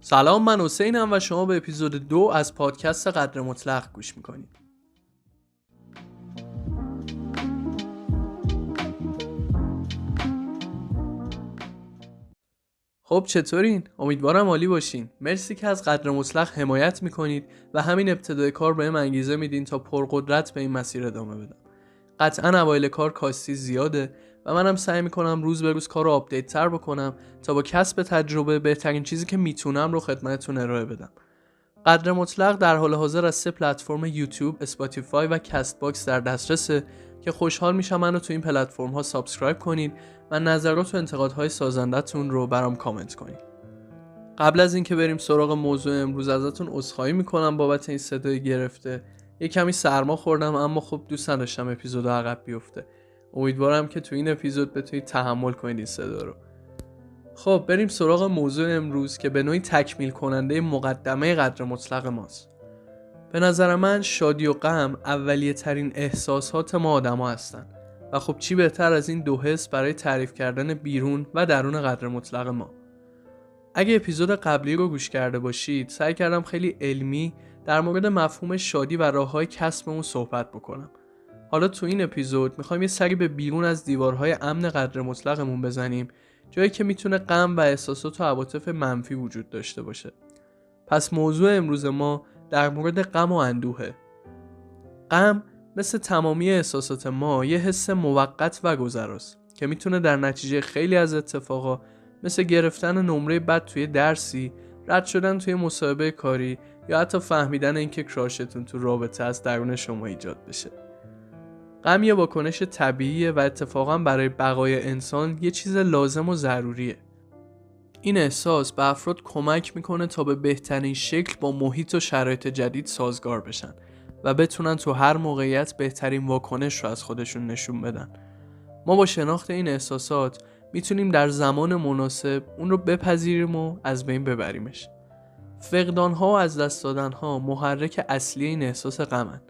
سلام، من حسینم و شما به اپیزود 2 از پادکست قدر مطلق گوش میکنید. خب چطورین؟ امیدوارم عالی باشین. مرسی که از قدر مطلق حمایت میکنید و همین ابتدای کار بهم انگیزه میدین تا پرقدرت به این مسیر ادامه بدم. قطعاً اوایل کار کاستی زیاده و منم سعی میکنم روز به روز کار رو آپدیت تر بکنم تا با کسب تجربه بهترین چیزی که میتونم رو خدمتتون ارائه بدم. قدر مطلق در حال حاضر از 3 پلتفرم یوتیوب، اسپاتیفای و کست باکس در دسترسه که خوشحال میشم منو تو این پلتفرم ها سابسکرایب کنید و نظرات و انتقادهای سازندتون رو برام کامنت کنید. قبل از اینکه بریم سراغ موضوع امروز ازتون عذرخواهی میکنم بابت این صدای گرفته. یه کمی سرما خوردم اما خب دوست نداشتم اپیزودو عقب بیفته. امیدوارم که تو این اپیزود بتونید تحمل کنید این صدا رو. خب بریم سراغ موضوع امروز که به نوعی تکمیل کننده مقدمه قدر مطلق ماست. به نظر من شادی و غم اولیه ترین احساسات ما آدما هستن و خب چی بهتر از این دو حس برای تعریف کردن بیرون و درون قدر مطلق ما. اگه اپیزود قبلی رو گوش کرده باشید سعی کردم خیلی علمی در مورد مفهوم شادی و راههای کسب اون صحبت بکنم. حالا تو این اپیزود میخوایم یه سری به بیرون از دیوارهای امن قدر مطلقمون بزنیم، جایی که میتونه غم و احساسات و عواطف منفی وجود داشته باشه. پس موضوع امروز ما در مورد غم و اندوهه. غم مثل تمامی احساسات ما یه حس موقت و گذراست که میتونه در نتیجه خیلی از اتفاقا مثل گرفتن نمره بد توی درسی، رد شدن توی مصاحبه کاری یا حتی فهمیدن اینکه کراشتون تو رابطه از درون شما ایجاد بشه. غم یه واکنش طبیعیه و اتفاقا برای بقای انسان یه چیز لازم و ضروریه. این احساس به افراد کمک میکنه تا به بهترین شکل با محیط و شرایط جدید سازگار بشن و بتونن تو هر موقعیت بهترین واکنش رو از خودشون نشون بدن. ما با شناخت این احساسات میتونیم در زمان مناسب اون رو بپذیریم و از بین ببریمش. فقدان‌ها و از دست دادن‌ها محرک اصلی این احساس غمن.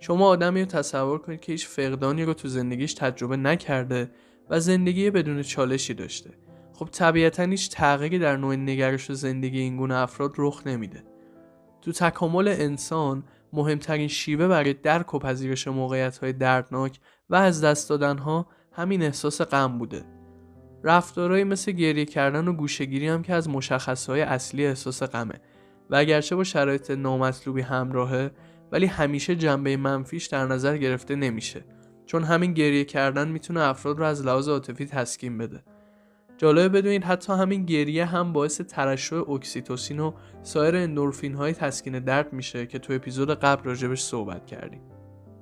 شما آدمی رو تصور کنید که هیچ فقدانی رو تو زندگیش تجربه نکرده و زندگی بدون چالشی داشته. خب طبیعتاً هیچ تغییری در نوع نگرش و زندگی این گونه افراد رخ نمیده. تو تکامل انسان مهمترین شیوه برای درک و پذیرش موقعیت‌های دردناک و از دست دادن‌ها همین احساس غم بوده. رفتارهایی مثل گریه کردن و گوشه‌گیری هم که از مشخصهای اصلی احساس غمه و اگرچه با شرایط نامطلوبی همراهه ولی همیشه جنبه منفیش در نظر گرفته نمیشه، چون همین گریه کردن میتونه افراد رو از لحاظ عاطفی تسکین بده. جالبه بدونید حتی همین گریه هم باعث ترشح اکسیتوسین و سایر اندورفین های تسکین درد میشه که تو اپیزود قبل راجبش صحبت کردیم.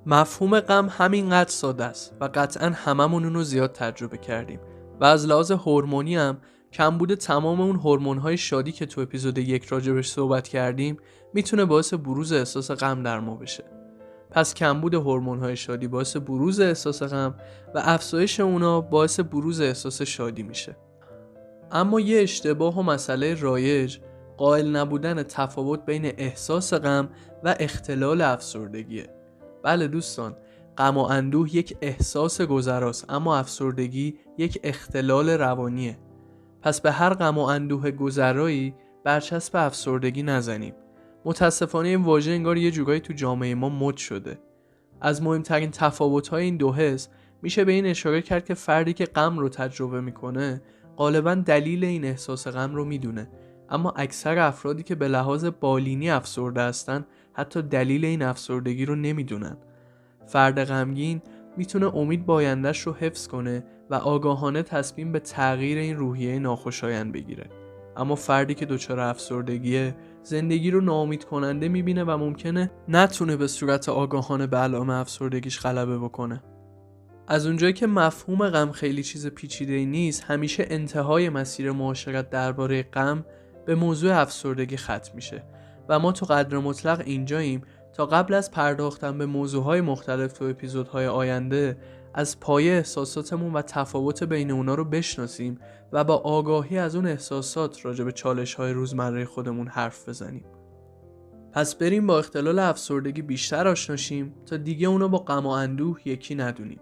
مفهوم غم همینقدر ساده است و قطعاً هممون اون رو زیاد تجربه کردیم و از لحاظ هورمونی هم کمبود تمام اون هورمون‌های شادی که تو اپیزود 1 راجبش صحبت کردیم میتونه باعث بروز احساس غم در ما بشه. پس کمبود هورمون‌های شادی باعث بروز احساس غم و افزایش اونا باعث بروز احساس شادی میشه. اما یه اشتباه و مسئله رایج قائل نبودن تفاوت بین احساس غم و اختلال افسردگیه. بله دوستان، غم و اندوه یک احساس گذراست اما افسردگی یک اختلال روانیه. پس به هر غم و اندوه گذرایی برچسب افسردگی نزنیم. متاسفانه این واژه انگار یه جورایی تو جامعه ما مد شده. از مهمترین تفاوت‌های این دو حس میشه به این اشاره کرد که فردی که غم رو تجربه میکنه غالباً دلیل این احساس غم رو میدونه، اما اکثر افرادی که به لحاظ بالینی افسرده هستن حتی دلیل این افسردگی رو نمیدونن. فرد غمگین میتونه امید به آینده‌اش رو حفظ کنه و آگاهانه تصمیم به تغییر این روحیه ناخوشایند بگیره، اما فردی که دچار افسردگیه زندگی رو ناامید کننده میبینه و ممکنه نتونه به صورت آگاهانه به علائم افسردگیش غلبه بکنه. از اونجایی که مفهوم غم خیلی چیز پیچیده‌ای نیست، همیشه انتهای مسیر معاشرت درباره غم به موضوع افسردگی ختم میشه و ما تو قدر مطلق اینجاییم تا قبل از پرداختن به موضوعهای مختلف تو اپیزودهای آینده از پایه احساساتمون و تفاوت بین اونا رو بشناسیم و با آگاهی از اون احساسات راجع به چالش‌های روزمره خودمون حرف بزنیم. پس بریم با اختلال افسردگی بیشتر آشنا شیم تا دیگه اونو با غم و اندوه یکی ندونیم.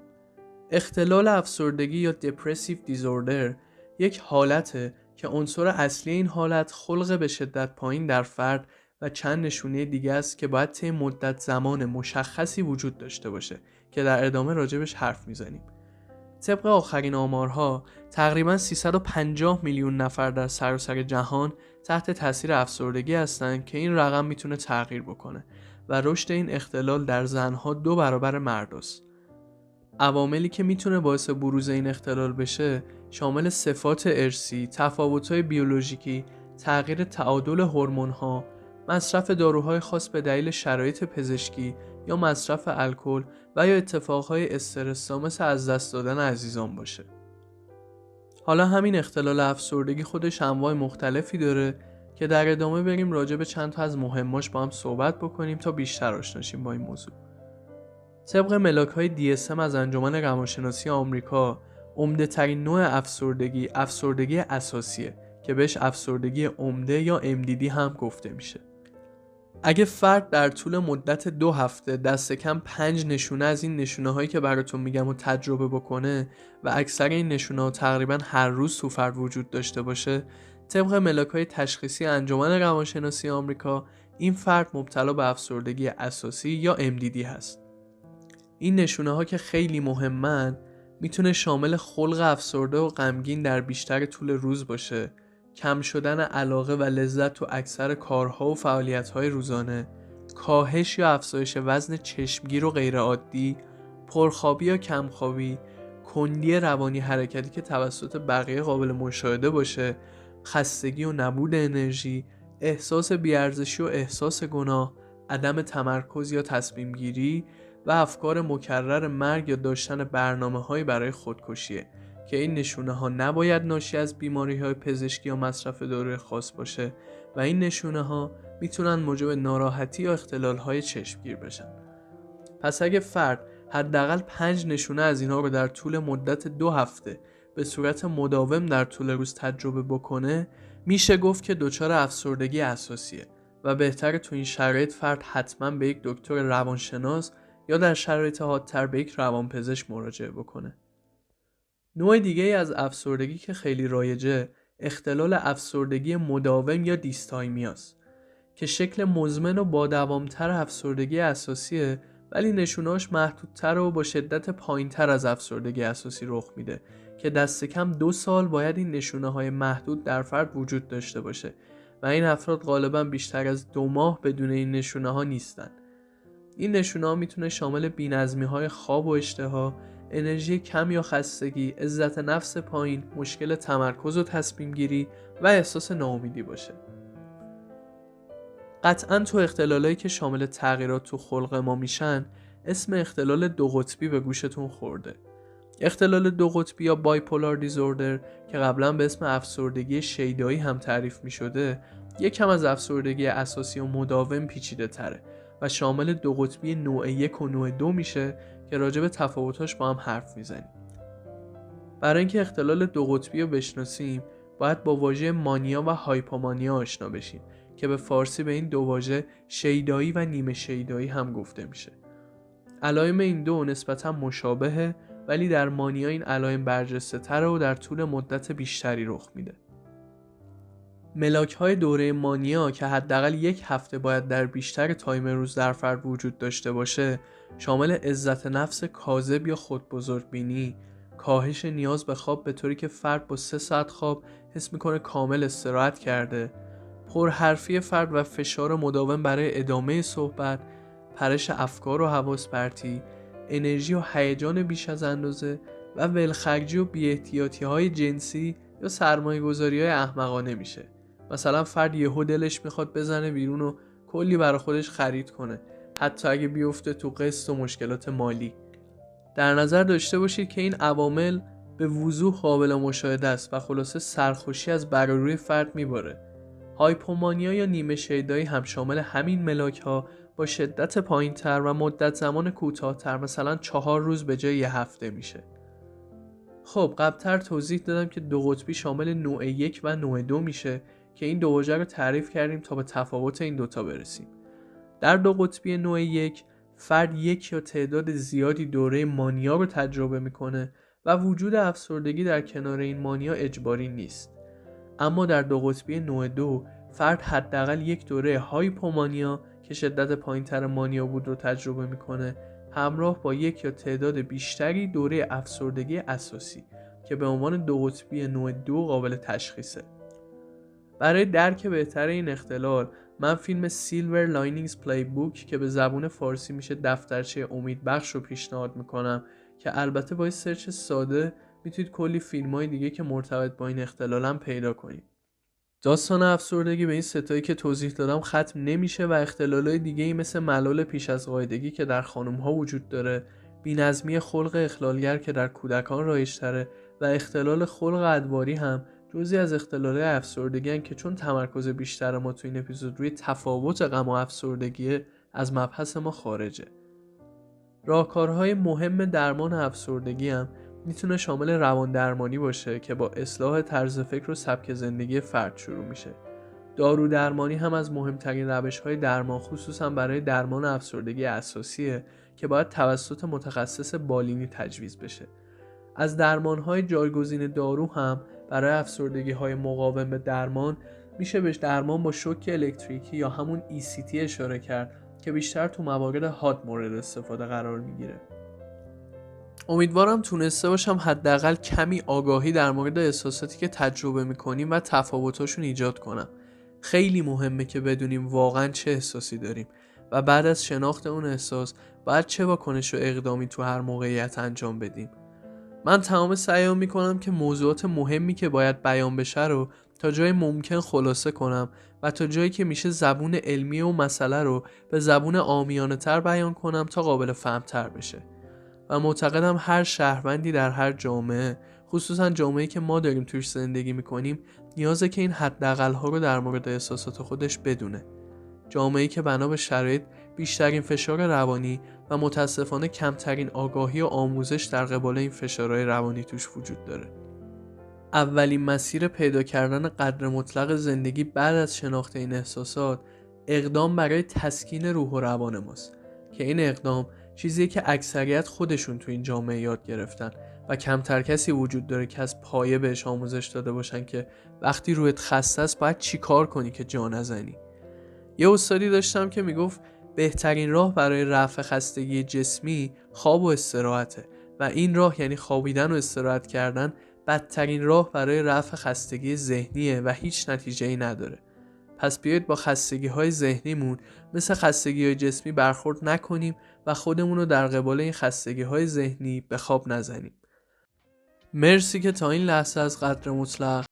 اختلال افسردگی یا Depressive Disorder یک حالته که عنصر اصلی این حالت خلق به شدت پایین در فرد و چند نشونه دیگه است که باید طی مدت زمان مشخصی وجود داشته باشه که در ادامه راجبش حرف میزنیم. طبق آخرین آمارها تقریباً 350 میلیون نفر در سراسر جهان تحت تاثیر افسردگی هستند که این رقم میتونه تغییر بکنه و رشد این اختلال در زنها 2 برابر مرداست. عواملی که میتونه باعث بروز این اختلال بشه شامل صفات ارثی، تفاوت‌های بیولوژیکی، تغییر تعادل هورمون‌ها، مصرف داروهای خاص به دلیل شرایط پزشکی یا مصرف الکل و یا اتفاقهای استرس‌زا مثل از دست دادن عزیزان باشه. حالا همین اختلال افسردگی خودش انواع مختلفی داره که در ادامه بریم راجع به چند تا از مهماش با هم صحبت بکنیم تا بیشتر آشنا شیم با این موضوع. طبق ملاک‌های DSM از انجمن روانشناسی آمریکا، عمده ترین نوع افسردگی اساسیه که بهش افسردگی عمده یا MDD هم گفته میشه. اگه فرد در طول مدت 2 هفته دست کم 5 نشونه از این نشونه هایی که براتون میگم رو تجربه بکنه و اکثر این نشونه ها تقریبا هر روز تو فرد وجود داشته باشه، طبق ملاک‌های تشخیصی انجمن روانشناسی آمریکا این فرد مبتلا به افسردگی اساسی یا MDD هست. این نشونه ها که خیلی مهمن میتونه شامل خلق افسرده و غمگین در بیشتر طول روز باشه، کم شدن علاقه و لذت تو اکثر کارها و فعالیت‌های روزانه، کاهش یا افزایش وزن چشمگیر و غیرعادی، پرخوابی یا کمخوابی، کندی روانی حرکتی که توسط بقیه قابل مشاهده باشه، خستگی و نبود انرژی، احساس بی‌ارزشی و احساس گناه، عدم تمرکز یا تصمیم گیری و افکار مکرر مرگ یا داشتن برنامه‌هایی برای خودکشیه که این نشونه ها نباید ناشی از بیماری های پزشکی یا مصرف داروی خاص باشه و این نشونه ها میتونن موجب ناراحتی یا اختلال های چشمگیر بشن. پس اگه فرد حداقل 5 نشونه از اینها رو در طول مدت 2 هفته به صورت مداوم در طول روز تجربه بکنه، میشه گفت که دچار افسردگی اساسیه و بهتره تو این شرایط فرد حتما به یک دکتر روانشناس یا در شرایط حادتر به یک روانپزشک مراجعه بکنه. نوع دیگه از افسردگی که خیلی رایجه اختلال افسردگی مداوم یا دیستایمیاست که شکل مزمن و با دوامتر افسردگی اساسیه، ولی نشونهاش محدودتر و با شدت پایینتر از افسردگی اساسی رخ میده که دست کم 2 سال باید این نشونه های محدود در فرد وجود داشته باشه و این افراد غالبا بیشتر از 2 ماه بدون این نشونه ها نیستن. این نشونه ها میتونه شامل بی‌نظمی های خواب و اشتها، انرژی کم یا خستگی، عزت نفس پایین، مشکل تمرکز و تصمیم گیری و احساس ناامیدی باشه. قطعاً تو اختلالایی که شامل تغییرات تو خلق ما میشن اسم اختلال 2 قطبی به گوشتون خورده. اختلال 2 قطبی یا بایپولار دیزوردر که قبلا به اسم افسردگی شیدایی هم تعریف میشده، یکم از افسردگی اساسی و مداوم پیچیده تره و شامل 2 قطبی نوع 1 و نوع 2 میشه که راجع به تفاوتاش با هم حرف میزنیم. برای اینکه اختلال 2 قطبی رو بشناسیم باید با واژه مانیا و هایپومانیا آشنا بشیم که به فارسی به این 2 واژه شیدایی و نیمه شیدایی هم گفته میشه. علائم این 2 نسبتا مشابهه، ولی در مانیا این علائم برجسته تره و در طول مدت بیشتری رخ میده. ملاک‌های دوره مانیا که حداقل 1 هفته باید در بیشتر تایم روز در فرد وجود داشته باشه شامل عزت نفس کاذب یا خودبزرگبینی، کاهش نیاز به خواب به طوری که فرد با 3 ساعت خواب حس میکنه کامل استراحت کرده، پرحرفی فرد و فشار مداوم برای ادامه صحبت، پرش افکار و حواس پرتی، انرژی و هیجان بیش از اندازه و ولخرجی و بی‌احتیاطی‌های جنسی یا سرمایه‌گذاری‌های احمقانه میشه. مثلا فرد یهو دلش میخواد بزنه بیرون و کلی برای خودش خرید کنه، حتی اگه بیفته تو قسط و مشکلات مالی. در نظر داشته باشید که این عوامل به وضوح قابل مشاهده است و خلاصه سرخوشی از بر روی فرد میباره. هایپومانیا یا نیمه شیدایی هم شامل همین ملاک‌ها با شدت پایین‌تر و مدت زمان کوتاه‌تر، مثلا 4 روز به جای 1 هفته میشه. خب قبلتر توضیح دادم که 2 قطبی شامل نوع 1 و نوع 2 میشه که این 2 واژه رو تعریف کردیم تا به تفاوت این دوتا برسیم. در 2 قطبی نوع 1 فرد 1 یا تعداد زیادی دوره مانیا رو تجربه میکنه و وجود افسردگی در کنار این مانیا اجباری نیست. اما در دو قطبی نوع 2 فرد حداقل یک دوره هایپومانیا که شدت پایین‌تر مانیا بود رو تجربه میکنه، همراه با یک یا تعداد بیشتری دوره افسردگی اساسی که به عنوان دو قطبی نوع 2 قابل تشخیصه. برای درک بهتر این اختلال من فیلم سیلور لاینینگز پلی بوک که به زبون فارسی میشه دفترچه امیدبخش رو پیشنهاد میکنم که البته با سرچ ساده میتونید کلی فیلم‌های دیگه که مرتبط با این اختلال هم پیدا کنید. داستان افسردگی به این ستایی که توضیح دادم ختم نمیشه و اختلالای دیگه‌ای مثل ملال پیش از قاعدگی که در خانم‌ها وجود داره، بی‌نظمی خلق اخلالگر که در کودکان رایج‌تره و اختلال خلق ادواری هم جزئی از اختلالات افسردگی هستند که چون تمرکز بیشتر ما تو این اپیزود روی تفاوت غم و افسردگی از مبحث ما خارجه. راهکارهای مهم درمان افسردگی هم میتونه شامل روان درمانی باشه که با اصلاح طرز فکر و سبک زندگی فرد شروع میشه. دارو درمانی هم از مهمترین روش‌های درمان خصوصا برای درمان افسردگی اساسیه که باید توسط متخصص بالینی تجویز بشه. از درمان‌های جایگزین دارو هم برای افسردگی‌های مقاوم به درمان میشه به درمان با شوک الکتریکی یا همون ECT اشاره کرد که بیشتر تو موارد حاد مورد استفاده قرار میگیره. امیدوارم تونسته باشم حداقل کمی آگاهی در مورد احساساتی که تجربه میکنیم و تفاوتاشون ایجاد کنم. خیلی مهمه که بدونیم واقعا چه احساسی داریم و بعد از شناخت اون احساس باید چه واکنش و اقدامی تو هر موقعیت انجام بدیم. من تمام سعیام میکنم که موضوعات مهمی که باید بیان بشه رو تا جای ممکن خلاصه کنم و تا جایی که میشه زبون علمی و مسئله رو به زبون عامیانه تر بیان کنم تا قابل فهم تر بشه. و معتقدم هر شهروندی در هر جامعه، خصوصا جامعه‌ای که ما داریم توش زندگی میکنیم، نیازه که این حداقل ها رو در مورد احساسات خودش بدونه. جامعه‌ای که بنا به شرایط بیشترین فشار روانی و متاسفانه کمترین آگاهی و آموزش در قبال این فشارهای روانی توش وجود داره. اولین مسیر پیدا کردن قدر مطلق زندگی بعد از شناخت این احساسات، اقدام برای تسکین روح و روان ماست که این اقدام چیزیه که اکثریت خودشون تو این جامعه یاد گرفتن و کمتر کسی وجود داره که از پایه بهش آموزش داده باشن که وقتی روحت خسته است باید چی کار کنی که جا نزنی. یه استادی داشتم که میگفت بهترین راه برای رفع خستگی جسمی خواب و استراحته و این راه یعنی خوابیدن و استراحت کردن بدترین راه برای رفع خستگی ذهنیه و هیچ نتیجه‌ای نداره. پس بیایید با خستگی‌های ذهنیمون مثل خستگی‌های جسمی برخورد نکنیم و خودمون رو در قبال این خستگی‌های ذهنی به خواب نزنیم. مرسی که تا این لحظه از قدر مطلق